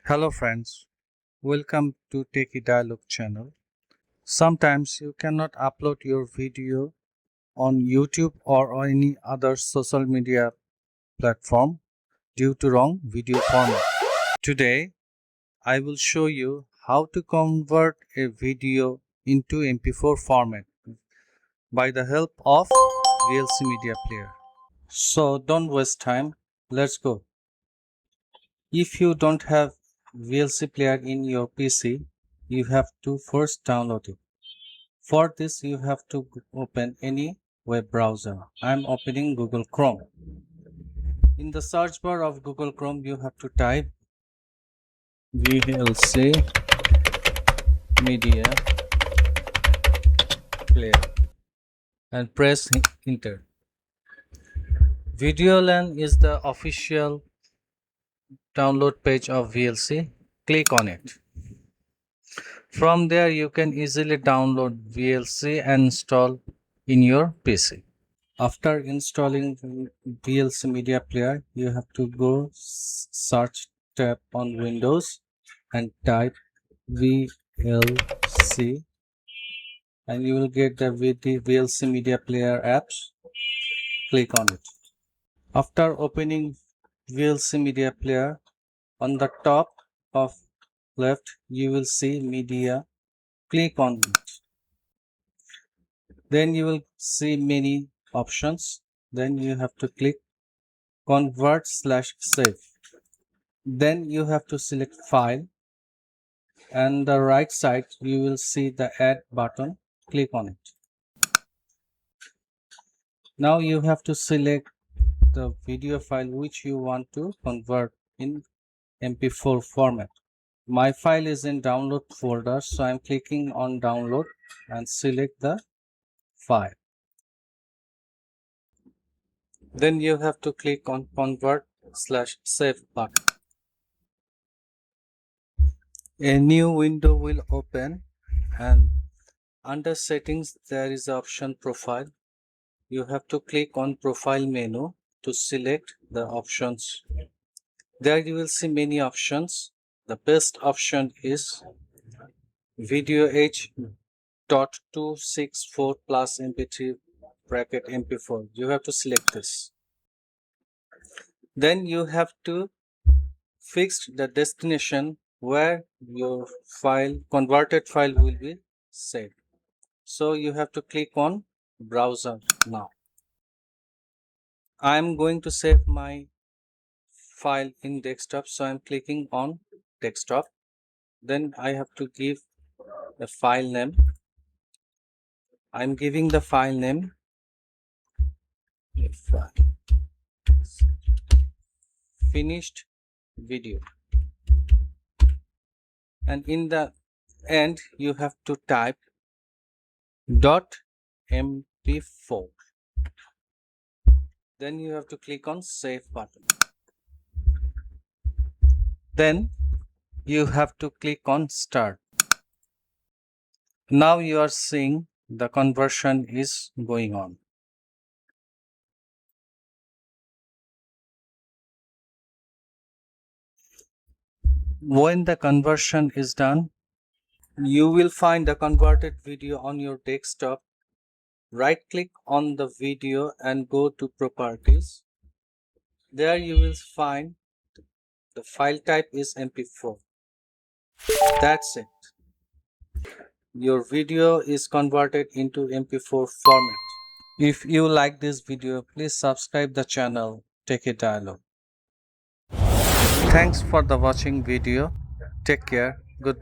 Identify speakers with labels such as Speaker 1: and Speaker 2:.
Speaker 1: Hello friends, welcome to Techie Dialogue channel. Sometimes you cannot upload your video on YouTube or any other social media platform due to wrong video format. Today, I will show you how to convert a video into MP4 format by the help of VLC media player. So don't waste time, let's go. If you don't have VLC player in your PC, you have to first download it. For this, you have to open any web browser. I'm opening Google Chrome. In the search bar of Google Chrome, you have to type VLC Media Player and press enter. VideoLAN is the official download page of VLC. Click on it. From there, you can easily download VLC and install in your PC. After installing VLC media player, you have to go search tab on Windows and type VLC and you will get the VLC media player apps. Click on it. After opening VLC media player, on the top of left you will see media. Click on it. Then you will see many options. Then you have to click convert/save. Then you have to select file, and the right side you will see the add button. Click on it. Now you have to select the video file which you want to convert in MP4 format. My file is in download folder, so I'm clicking on download and select the file. Then you have to click on convert/save button. A new window will open, and under settings there is the option profile. You have to click on profile menu to select the options. There you will see many options. The best option is video H.264 plus MP3 bracket MP4. You have to select this. Then you have to fix the destination where your converted file will be saved. So you have to click on browser now. I am going to save my file in desktop, so I am clicking on desktop. Then I have to give a file name. I am giving the file name finished video, and in the end you have to type .mp4. Then you have to click on save button. Then you have to click on start. Now you are seeing the conversion is going on. When the conversion is done, you will find the converted video on your desktop. Right click on the video and go to properties. There you will find the file type is MP4. That's it. Your video is converted into MP4 format. If you like this video, please subscribe the channel Techie Dialogue. Thanks for the watching video. Take care. Goodbye.